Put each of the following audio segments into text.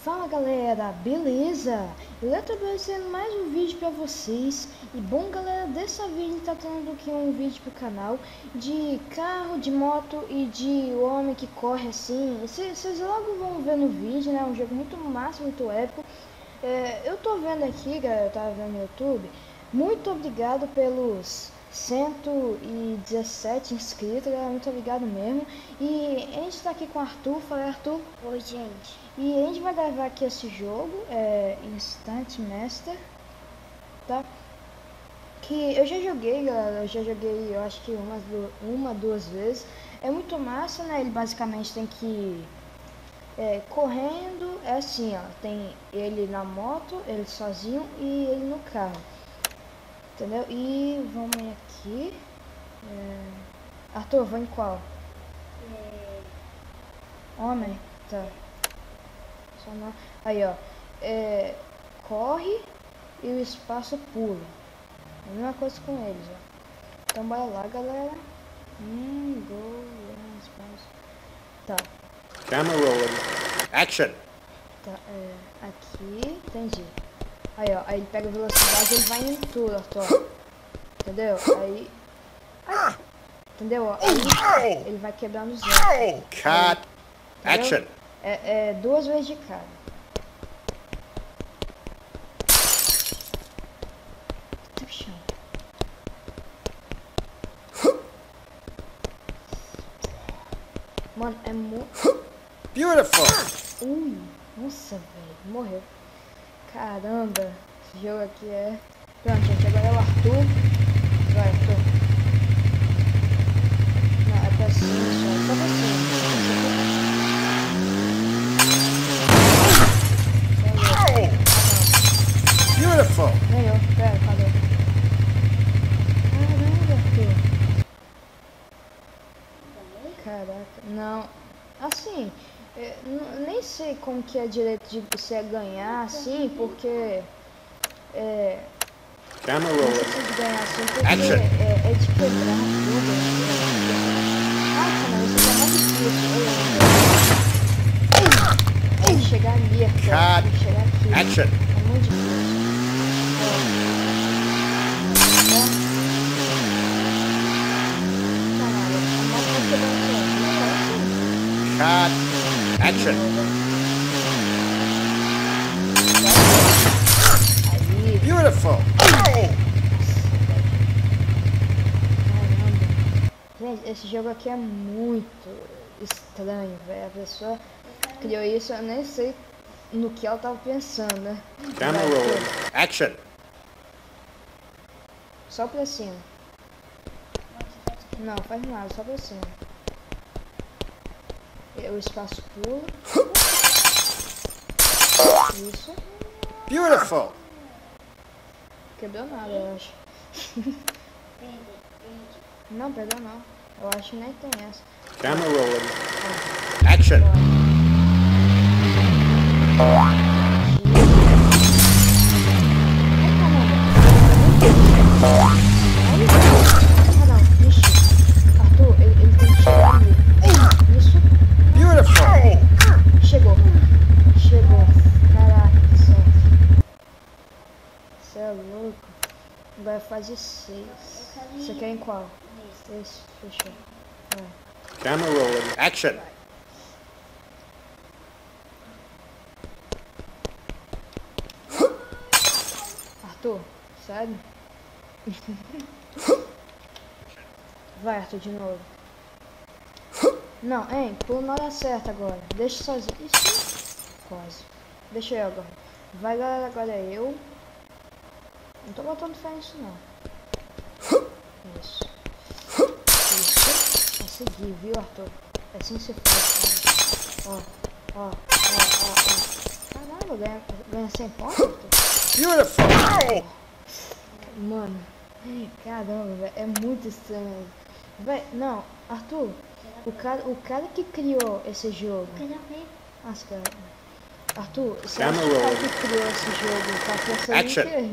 Fala galera, beleza? Eu tô trazendo mais um vídeo pra vocês. E bom galera, dessa vez a gente tá tendo aqui um vídeo pro canal de carro, de moto e de homem que corre assim. Vocês logo vão ver no vídeo, né? Um jogo muito massa, muito épico. Eu tô vendo aqui, galera, eu tava vendo no YouTube. Muito obrigado pelos 117 inscritos, galera, muito obrigado mesmo. E a gente tá aqui com o Arthur. Fala, Arthur. Oi, gente. E a gente vai gravar aqui esse jogo, Instant Master, tá? Que eu já joguei, galera, eu acho que duas vezes. É muito massa, né? Ele basicamente tem que ir correndo, é assim, ó. Tem ele na moto, ele sozinho e ele no carro. Entendeu? E vamos aqui. Arthur, vou em qual? Homem? Tá. Só não. Aí, ó. Corre e o espaço pula. A mesma coisa com eles, ó. Então bora lá, galera. Espaço. Tá. Camera rolling. Action! Tá, aqui, entendi. Aí, ó, aí ele pega a velocidade e ele vai em tudo, Arthur. Entendeu? Aí... entendeu? Ó, aí ele vai quebrando os zero. Cut! Action! Duas vezes de cada. Tá chão. Mano, é muito... Beautiful! Ui, nossa, velho, morreu. Caramba, esse jogo aqui é... Pronto, gente, agora é o Arthur. Vai, Arthur. Não, é pra cima, só pra cima. Beautiful! Ganhou, pera, cadê? Caramba, Arthur. Caraca, não. Assim, nem sei como que é direito de você ganhar assim, porque... Camera não rolling. sei de ganhar assim, porque Action. é de quebrar tudo. Cara, isso é mais difícil. Tem que chegar ali, Arthur. Tem que chegar aqui. Action! É muito difícil. Caralho, a moto vai quebrando sozinha, Cut! Action! Aí, Beautiful! caramba. Gente, esse jogo aqui é muito estranho, velho. A pessoa criou isso, eu nem sei no que ela tava pensando, né? Camera Vai, rolling. Action! só pra cima. Não, faz nada, só pra cima. O espaço pula. Isso. Beautiful! Quebrou nada, eu acho. Não, perdeu não. Eu acho que nem tem essa. Camera rolling. Action! Ah, não, ixi. Arthur, ele tem que chegar ali. Isso. Beautiful! Chegou. Chegou. Caraca, que sorte. Você é louco. Agora fase 6. Você quer em qual? Esse, fechou. Vai. Camera rolling. Action! Arthur, sério? Vai, Arthur, de novo. Não, hein? Pula na hora certa agora. Deixa sozinho. Isso. Quase. Deixa eu agora. Vai, galera, agora é eu. Não tô botando fé nisso, não. Isso. Isso. Consegui, viu, Arthur? É assim que você faz, cara. Ó. Caralho, ganha 100 pontos, Arthur? Beautiful! Mano, caramba, velho, é muito estranho. Véi, não, Arthur, o cara que criou esse jogo. Nossa, cara. Arthur, você acha que o cara que criou esse jogo tá pensando em quê?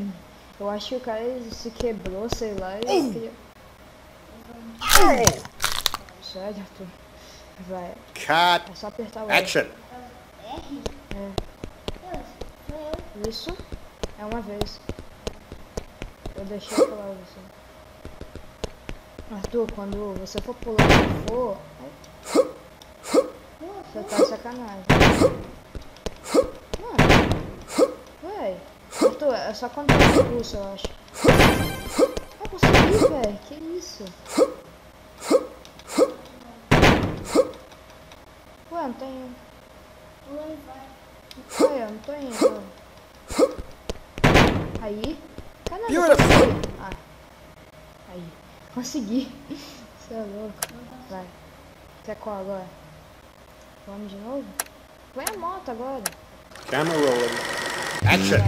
Eu acho que o cara se quebrou, sei lá, e criou. Sério, Arthur? Vai. Cut! É só apertar o R. Action! Isso é uma vez. Eu deixei pular você. Arthur, quando você for pular, você tá de sacanagem. Mano, véi. Arthur, é só quando tá expulso, eu acho. Eu consegui, véi. Que isso? Ué, não tem... Ué, eu não tô indo. Aí. Caralho, eu consegui. Ah. Aí. Consegui. Você é louco. Vai. Quer qual agora? Vamos de novo? Põe a moto agora. Camera rolling. Action.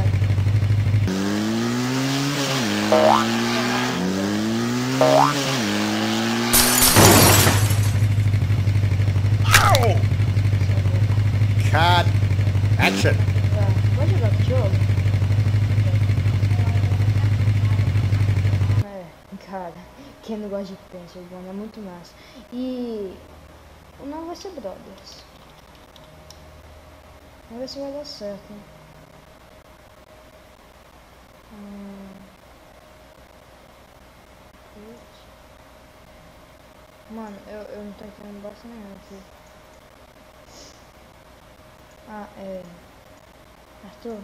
Cut. Action. Vai jogar outro jogo? Cara, quem não gosta de Pencil, mano, é muito massa. E o nome vai ser Brothers. Vamos ver se vai dar certo, hein? Mano, eu não tô entendendo bosta nenhuma aqui. Ah, Arthur,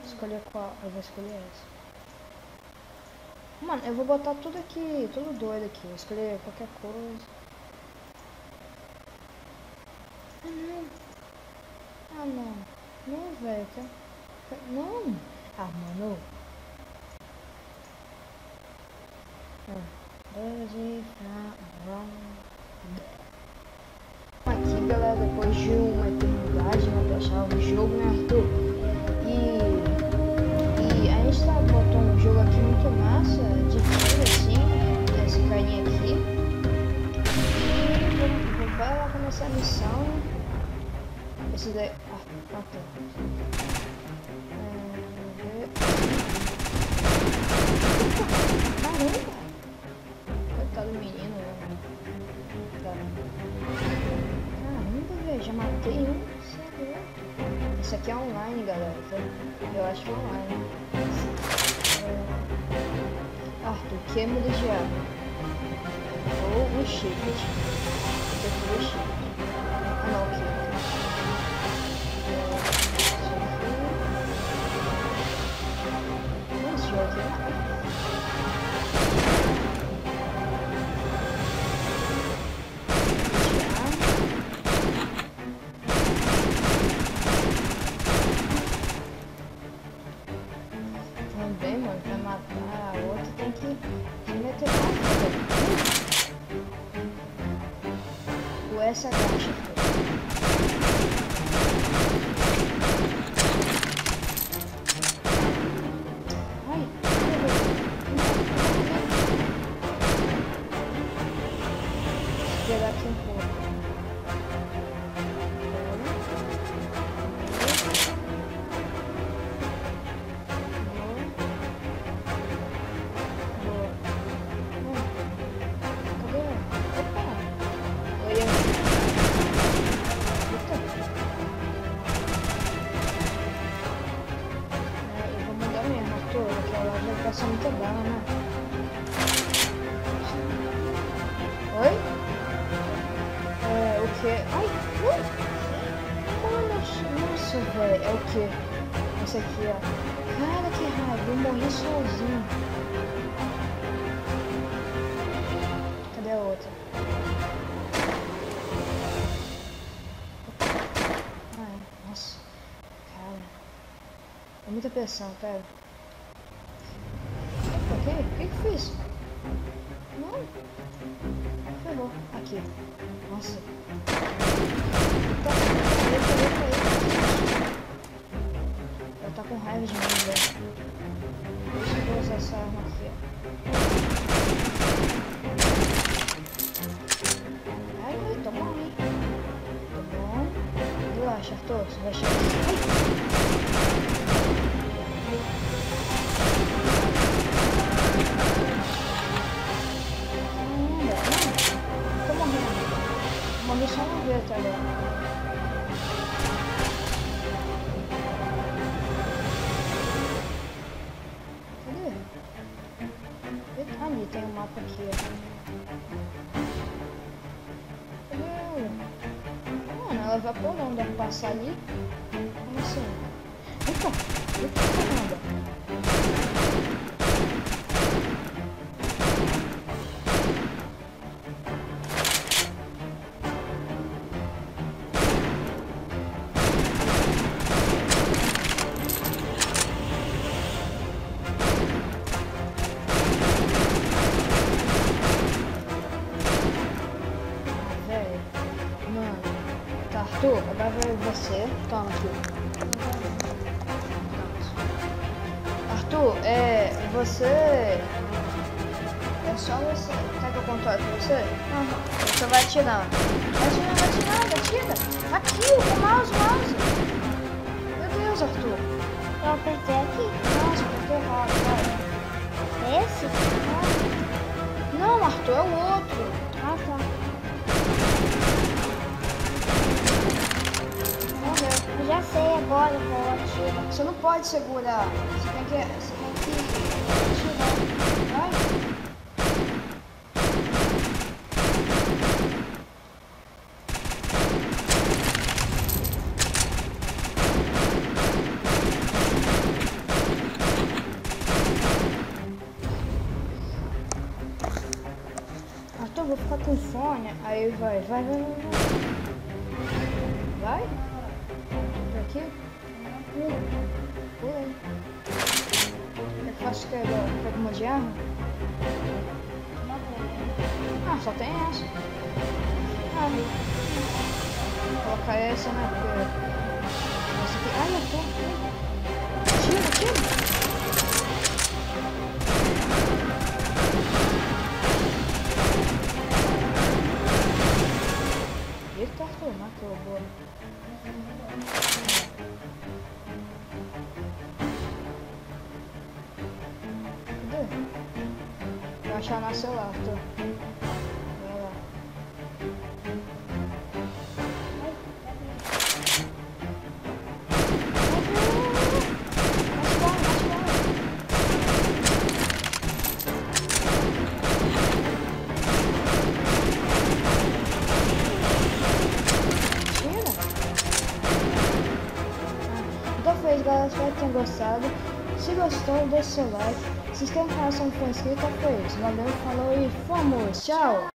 escolher qual? Eu vou escolher essa. Mano, eu vou botar tudo aqui, tudo doido aqui. Vou escolher qualquer coisa. Ah, não. Ah, não. Não, velho. Não. Ah, mano. Aqui, galera, depois de uma eternidade, né, pra achar o jogo, né, Arthur? E a gente botou um jogo aqui muito massa, de tiro, assim, esse carinha aqui. E vamos lá começar a missão. Esse daí... Ah, tá. Caramba! Coitado do menino, velho. Tá. Caramba, velho, já matei um. Isso aqui é online, galera. Eu acho que é online. Arthur, que muda de arma? Ou o shift. Eu prefiro o shift. Ah, não, ok. Esse jogo aqui é também, mano, pra matar a outra tem que meter com essa caixa. Ai, esperar aqui um pouco. Passa muita bala, né? Oi? O que? Ai, nossa, velho. É o que? Esse aqui, ó. Cara, que raiva. Eu morri sozinho. Cadê a outra? Ai, nossa. Cara. É muita pressão, pera. O que fiz? Não. Ferrou. Aqui. Nossa. Eu tô com raiva de mim, velho. Deixa eu vou usar essa arma aqui. Ai, tô bom, hein? Tô bom. Relaxa, Arthur. Você vai chegar. Morri só uma vez até agora. tem um mapa aqui, ó. Mano, ela evaporou, não dá pra passar ali? Como assim? Eita, caramba. Arthur, agora vai você. Toma, Arthur. Arthur, você... É só você... Quer que eu controle pra você? Não. Você vai atirando. Vai atirando. Aqui, o mouse. Meu Deus, Arthur. Eu apertei aqui. Nossa, apertei errado, vai. Esse? Não, Arthur, é o outro. Ah, tá. Eu já sei agora qual atira. Você não pode segurar. Você tem que atirar. Vai. Arthur, vou ficar com fone. Aí vai. Vai? Por aqui? Pulei. Eu faço que pego uma de arma? Ah, só tem essa. Ah, vou colocar essa, né? Porque... Essa aqui... Ai, eu tô... Tira! Eita, Arthur, matou, boa. Cadê? Vou achar no celular, Arthur. Vai lá. Então foi isso, galera, espero que tenham gostado. Se gostou, deixe seu like, se inscreva no canal se não for inscrito. Foi isso, valeu, falou e fomos, tchau!